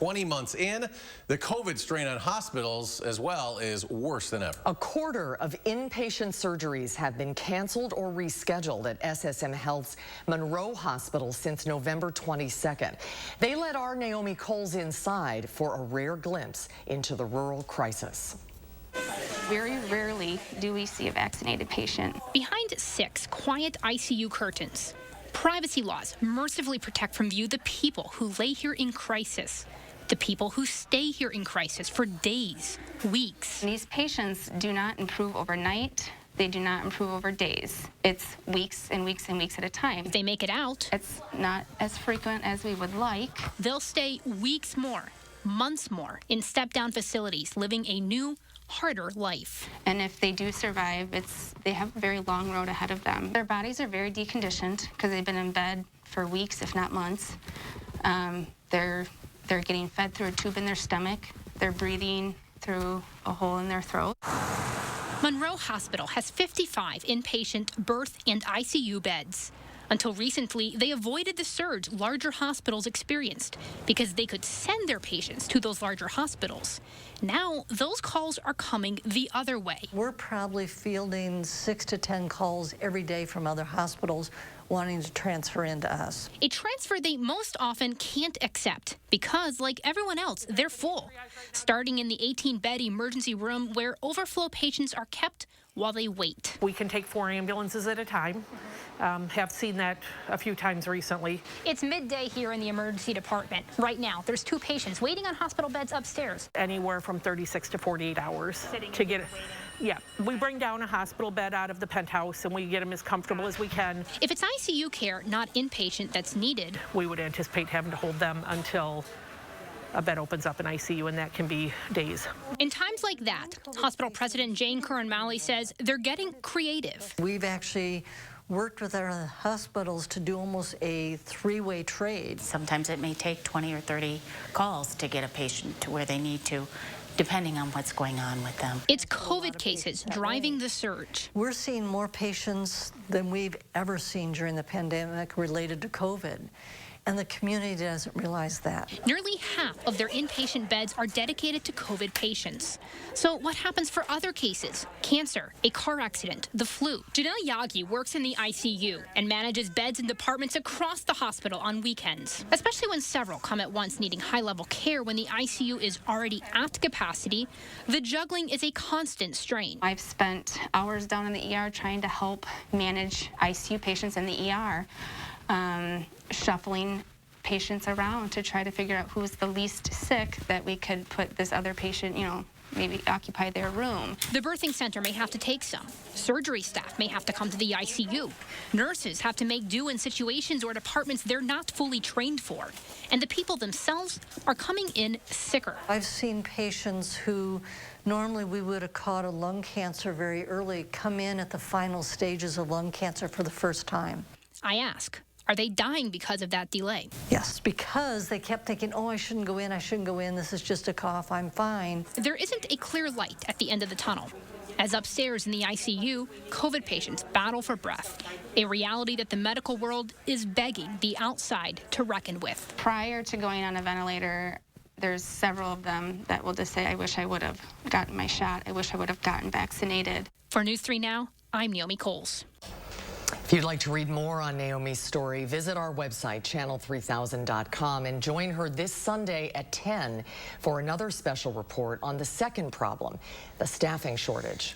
20 months in, the COVID strain on hospitals as well is worse than ever. A quarter of inpatient surgeries have been canceled or rescheduled at SSM Health's Monroe Hospital since November 22nd. They let our Naomi Coles inside for a rare glimpse into the rural crisis. Very rarely do we see a vaccinated patient. Behind 6 quiet ICU curtains, privacy laws mercifully protect from view the people who lay here in crisis. The people who stay here in crisis for days, weeks. These patients do not improve overnight. They do not improve over days. It's weeks and weeks and weeks at a time. If they make it out, it's not as frequent as we would like. They'll stay weeks more, months more in step-down facilities, living a new, harder life. And if they do survive, they have a very long road ahead of them. Their bodies are very deconditioned because they've been in bed for weeks, if not months. They're getting fed through a tube in their stomach. They're breathing through a hole in their throat. Monroe Hospital has 55 inpatient birth and ICU beds. Until recently, they avoided the surge larger hospitals experienced because they could send their patients to those larger hospitals. Now, those calls are coming the other way. We're probably fielding 6 to 10 calls every day from other hospitals wanting to transfer into us. A transfer they most often can't accept because, like everyone else, they're full. Starting in the 18-bed emergency room where overflow patients are kept while they wait. We can take 4 ambulances at a time. Have seen that a few times recently. It's midday here in the emergency department. Right now, there's 2 patients waiting on hospital beds upstairs. Anywhere from 36 to 48 hours to get it. Yeah, we bring down a hospital bed out of the penthouse and we get them as comfortable as we can. If it's ICU care, not inpatient, that's needed, we would anticipate having to hold them until a bed opens up in ICU, and that can be days. In times like that, hospital president Jane Curran-Malley says they're getting creative. We've actually worked with our hospitals to do almost a 3-way trade. Sometimes it may take 20 or 30 calls to get a patient to where they need to, depending on what's going on with them. It's COVID cases driving the surge. We're seeing more patients than we've ever seen during the pandemic related to COVID. And the community doesn't realize that. Nearly half of their inpatient beds are dedicated to COVID patients. So what happens for other cases? Cancer, a car accident, the flu. Janelle Yagi works in the ICU and manages beds in departments across the hospital on weekends, especially when several come at once needing high-level care when the ICU is already at capacity. The juggling is a constant strain. I've spent hours down in the ER trying to help manage ICU patients in the ER. Shuffling patients around to try to figure out who's the least sick that we could put this other patient, maybe occupy their room. The birthing center may have to take some. Surgery staff may have to come to the ICU. Nurses have to make do in situations or departments they're not fully trained for. And the people themselves are coming in sicker. I've seen patients who normally we would have caught a lung cancer very early come in at the final stages of lung cancer for the first time. I ask, are they dying because of that delay? Yes, because they kept thinking, oh, I shouldn't go in, this is just a cough, I'm fine. There isn't a clear light at the end of the tunnel. As upstairs in the ICU, COVID patients battle for breath, a reality that the medical world is begging the outside to reckon with. Prior to going on a ventilator, there's several of them that will just say, I wish I would have gotten my shot, I wish I would have gotten vaccinated. For News 3 Now, I'm Naomi Coles. If you'd like to read more on Naomi's story, visit our website, channel3000.com, and join her this Sunday at 10 for another special report on the second problem, the staffing shortage.